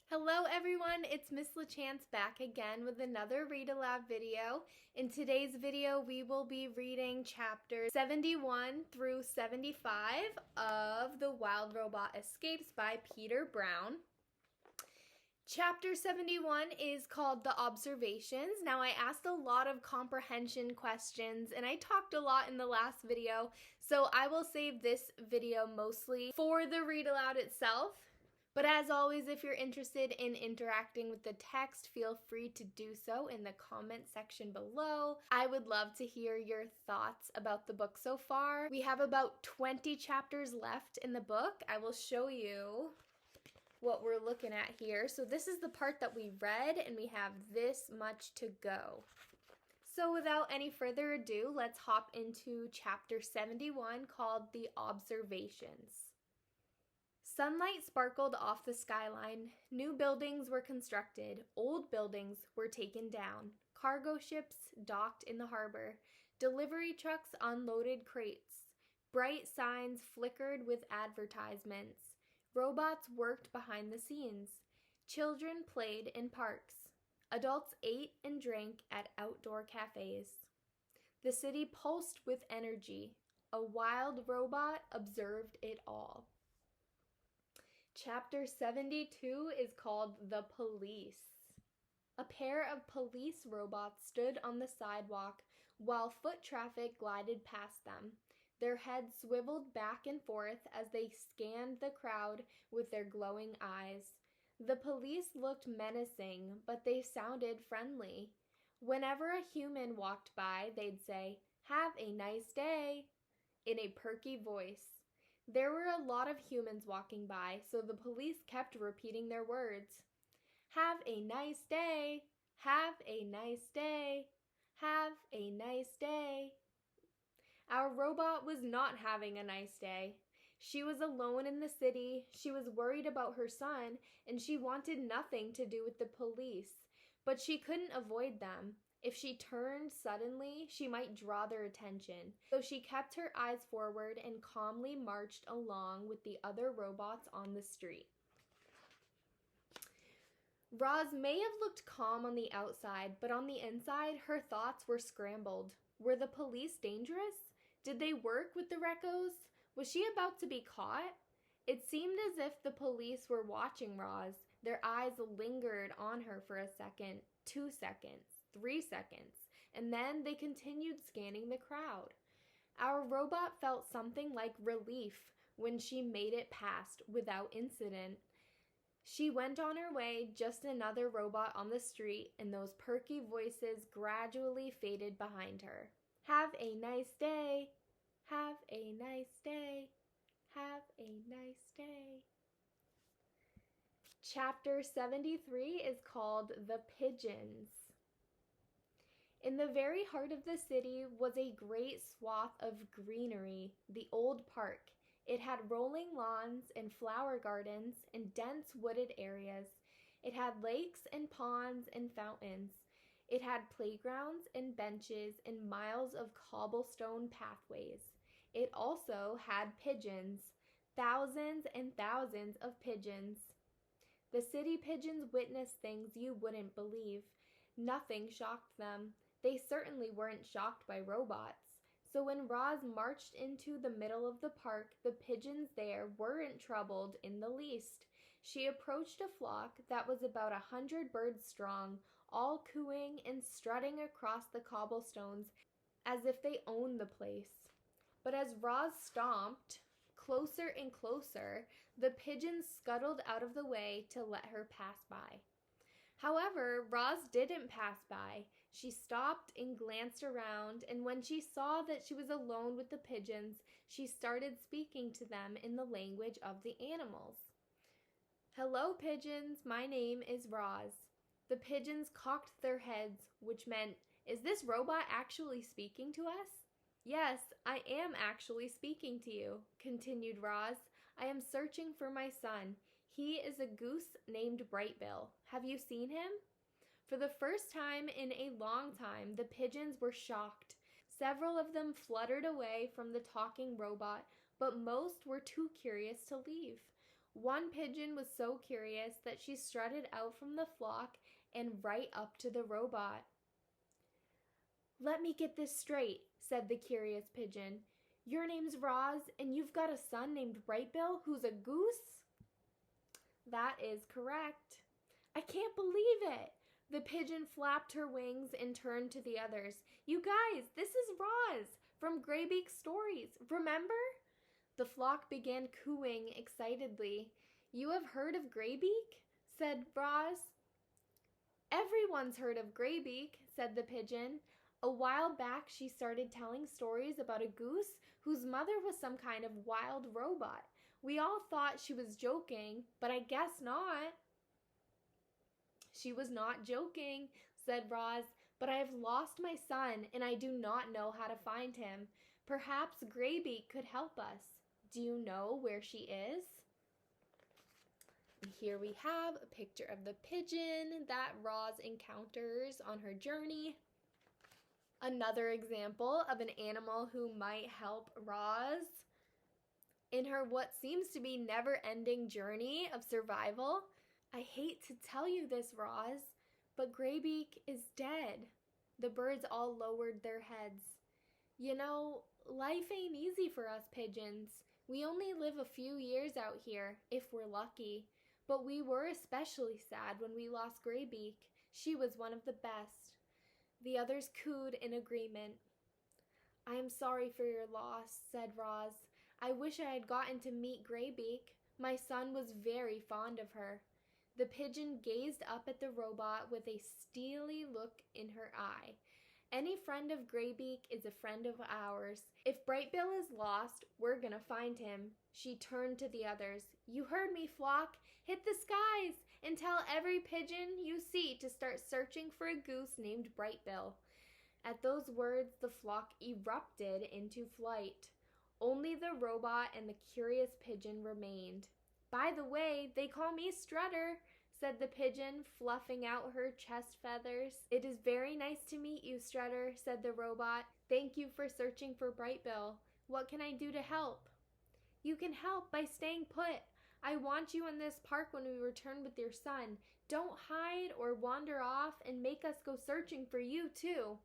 Hello everyone, it's Miss LaChance back again with another Read Aloud video. In today's video, we will be reading chapters 71 through 75 of The Wild Robot Escapes by Peter Brown. Chapter 71 is called The Observations. Now, I asked a lot of comprehension questions and I talked a lot in the last video, so I will save this video mostly for the read aloud itself. But as always, if you're interested in interacting with the text, feel free to do so in the comment section below. I would love to hear your thoughts about the book so far. We have about 20 chapters left in the book. I will show you what we're looking at here. So this is the part that we read, and we have this much to go. So without any further ado, let's hop into chapter 71 called The Observations. Sunlight sparkled off the skyline. New buildings were constructed. Old buildings were taken down. Cargo ships docked in the harbor. Delivery trucks unloaded crates. Bright signs flickered with advertisements. Robots worked behind the scenes. Children played in parks. Adults ate and drank at outdoor cafes. The city pulsed with energy. A wild robot observed it all. Chapter 72 is called The Police. A pair of police robots stood on the sidewalk while foot traffic glided past them. Their heads swiveled back and forth as they scanned the crowd with their glowing eyes. The police looked menacing, but they sounded friendly. Whenever a human walked by, they'd say, "Have a nice day," in a perky voice. There were a lot of humans walking by, so the police kept repeating their words. "Have a nice day. Have a nice day. Have a nice day." Our robot was not having a nice day. She was alone in the city, she was worried about her son, and she wanted nothing to do with the police. But she couldn't avoid them. If she turned suddenly, she might draw their attention. So she kept her eyes forward and calmly marched along with the other robots on the street. Roz may have looked calm on the outside, but on the inside, her thoughts were scrambled. Were the police dangerous? Did they work with the Recos? Was she about to be caught? It seemed as if the police were watching Roz. Their eyes lingered on her for a second, 2 seconds. 3 seconds, and then they continued scanning the crowd. Our robot felt something like relief when she made it past without incident. She went on her way, just another robot on the street, and those perky voices gradually faded behind her. "Have a nice day. Have a nice day. Have a nice day." Chapter 73 is called The Pigeons. In the very heart of the city was a great swath of greenery, the old park. It had rolling lawns and flower gardens and dense wooded areas. It had lakes and ponds and fountains. It had playgrounds and benches and miles of cobblestone pathways. It also had pigeons, thousands and thousands of pigeons. The city pigeons witnessed things you wouldn't believe. Nothing shocked them. They certainly weren't shocked by robots. So when Roz marched into the middle of the park, the pigeons there weren't troubled in the least. She approached a flock that was about 100 birds strong, all cooing and strutting across the cobblestones as if they owned the place. But as Roz stomped closer and closer, the pigeons scuttled out of the way to let her pass by. However, Roz didn't pass by. She stopped and glanced around, and when she saw that she was alone with the pigeons, she started speaking to them in the language of the animals. "Hello, pigeons. My name is Roz." The pigeons cocked their heads, which meant, "Is this robot actually speaking to us?" "Yes, I am actually speaking to you," continued Roz. "I am searching for my son. He is a goose named Brightbill. Have you seen him?" For the first time in a long time, the pigeons were shocked. Several of them fluttered away from the talking robot, but most were too curious to leave. One pigeon was so curious that she strutted out from the flock and right up to the robot. "Let me get this straight," said the curious pigeon. "Your name's Roz, and you've got a son named Brightbill who's a goose?" "That is correct." "I can't believe it." The pigeon flapped her wings and turned to the others. "You guys, this is Roz from Graybeak Stories. Remember?" The flock began cooing excitedly. "You have heard of Graybeak?" said Roz. "Everyone's heard of Graybeak," said the pigeon. "A while back she started telling stories about a goose whose mother was some kind of wild robot. We all thought she was joking, but I guess not." "She was not joking," said Roz, "but I have lost my son and I do not know how to find him. Perhaps Graybeak could help us. Do you know where she is?" And here we have a picture of the pigeon that Roz encounters on her journey. Another example of an animal who might help Roz in her what seems to be never-ending journey of survival. "I hate to tell you this, Roz, but Graybeak is dead." The birds all lowered their heads. "You know, life ain't easy for us pigeons. We only live a few years out here, if we're lucky. But we were especially sad when we lost Graybeak. She was one of the best." The others cooed in agreement. "I am sorry for your loss," said Roz. "I wish I had gotten to meet Graybeak. My son was very fond of her." The pigeon gazed up at the robot with a steely look in her eye. "Any friend of Graybeak is a friend of ours. If Brightbill is lost, we're gonna find him." She turned to the others. "You heard me, flock. Hit the skies and tell every pigeon you see to start searching for a goose named Brightbill." At those words, the flock erupted into flight. Only the robot and the curious pigeon remained. "By the way, they call me Strutter," said the pigeon, fluffing out her chest feathers. "It is very nice to meet you, Strutter," said the robot. "Thank you for searching for Brightbill. What can I do to help?" "You can help by staying put. I want you in this park when we return with your son. Don't hide or wander off and make us go searching for you, too.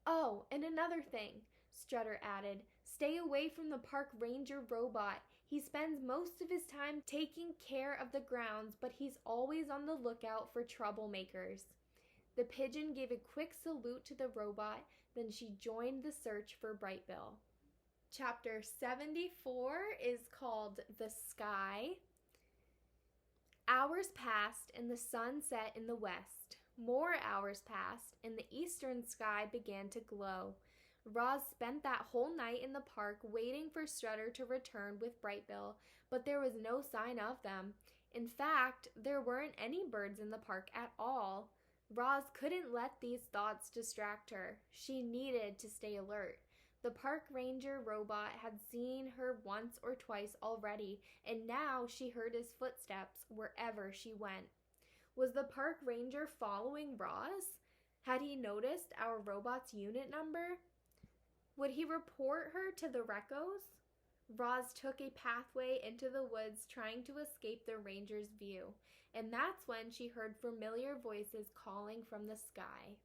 Oh, and another thing," Strutter added. "Stay away from the park ranger robot. He spends most of his time taking care of the grounds, but he's always on the lookout for troublemakers." The pigeon gave a quick salute to the robot, then she joined the search for Brightbill. Chapter 74 is called The Sky. Hours passed and the sun set in the west. More hours passed and the eastern sky began to glow. Roz spent that whole night in the park waiting for Strutter to return with Brightbill, but there was no sign of them. In fact, there weren't any birds in the park at all. Roz couldn't let these thoughts distract her. She needed to stay alert. The park ranger robot had seen her once or twice already, and now she heard his footsteps wherever she went. Was the park ranger following Roz? Had he noticed our robot's unit number? Would he report her to the Recos? Roz took a pathway into the woods trying to escape the ranger's view, and that's when she heard familiar voices calling from the sky.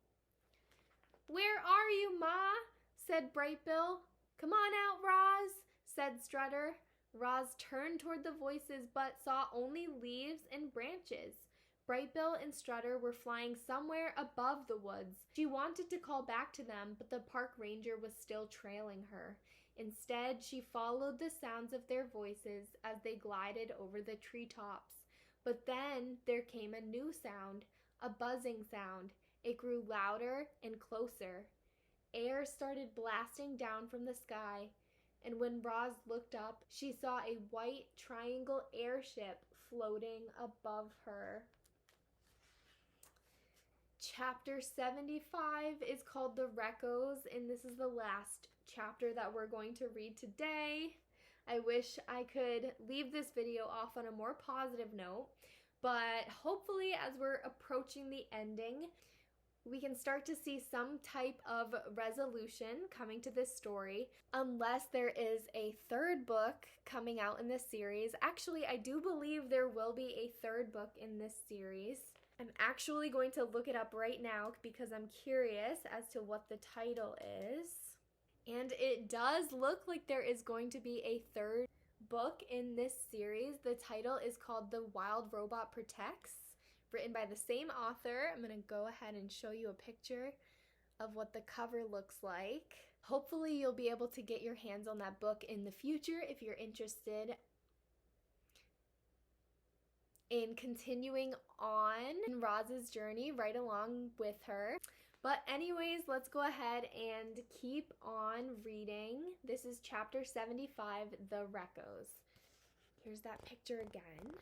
"Where are you, Ma?" said Brightbill. "Come on out, Roz," said Strutter. Roz turned toward the voices but saw only leaves and branches. Brightbill and Strutter were flying somewhere above the woods. She wanted to call back to them, but the park ranger was still trailing her. Instead, she followed the sounds of their voices as they glided over the treetops. But then there came a new sound, a buzzing sound. It grew louder and closer. Air started blasting down from the sky, and when Roz looked up, she saw a white triangle airship floating above her. Chapter 75 is called The Recos, and this is the last chapter that we're going to read today. I wish I could leave this video off on a more positive note, but hopefully as we're approaching the ending, we can start to see some type of resolution coming to this story, unless there is a third book coming out in this series. Actually, I do believe there will be a third book in this series. I'm actually going to look it up right now because I'm curious as to what the title is. And it does look like there is going to be a third book in this series. The title is called The Wild Robot Protects, written by the same author. I'm going to go ahead and show you a picture of what the cover looks like. Hopefully you'll be able to get your hands on that book in the future if you're interested in continuing on Roz's journey right along with her. But anyways, let's go ahead and keep on reading. This is chapter 75, The Rekkos. Here's that picture again.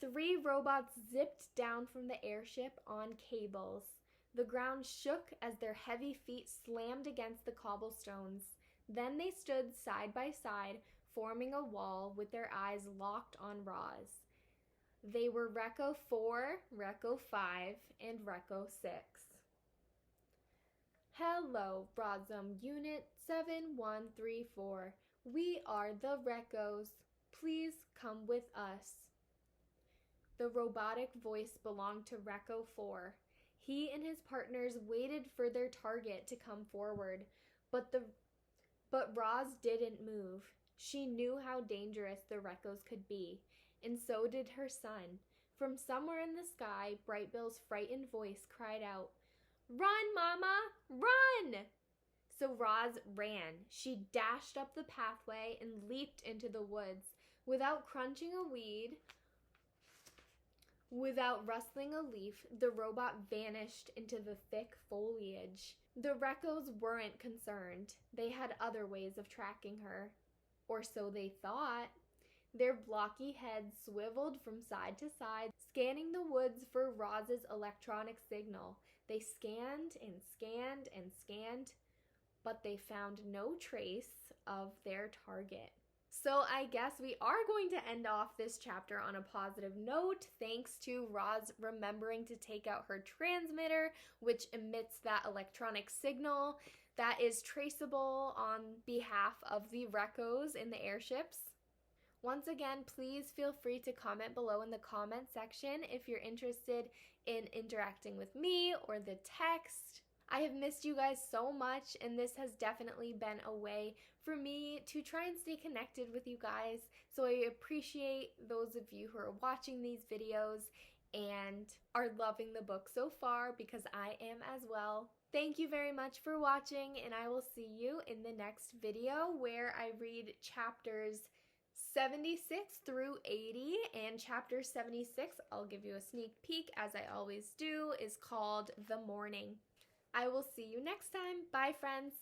Three robots zipped down from the airship on cables. The ground shook as their heavy feet slammed against the cobblestones. Then they stood side by side, forming a wall with their eyes locked on Roz. They were Rekko 4, Rekko 5, and Rekko 6. Hello, Roszum Unit 7134. We are the Rekkos. Please come with us. The robotic voice belonged to Rekko 4. He and his partners waited for their target to come forward, but Roz didn't move. She knew how dangerous the Rekkos could be, and so did her son. From somewhere in the sky, Brightbill's frightened voice cried out, "Run, Mama! Run!" So Roz ran. She dashed up the pathway and leaped into the woods. Without crunching a weed, without rustling a leaf, the robot vanished into the thick foliage. The Rekkos weren't concerned. They had other ways of tracking her. Or so they thought. Their blocky heads swiveled from side to side, scanning the woods for Roz's electronic signal. They scanned and scanned and scanned, but they found no trace of their target. So I guess we are going to end off this chapter on a positive note, thanks to Roz remembering to take out her transmitter, which emits that electronic signal that is traceable on behalf of the Rekkos in the airships. Once again, please feel free to comment below in the comment section if you're interested in interacting with me or the text. I have missed you guys so much, and this has definitely been a way for me to try and stay connected with you guys. So I appreciate those of you who are watching these videos and are loving the book so far, because I am as well. Thank you very much for watching, and I will see you in the next video where I read chapters 76 through 80, and chapter 76, I'll give you a sneak peek as I always do, is called The Morning. I will see you next time. Bye, friends.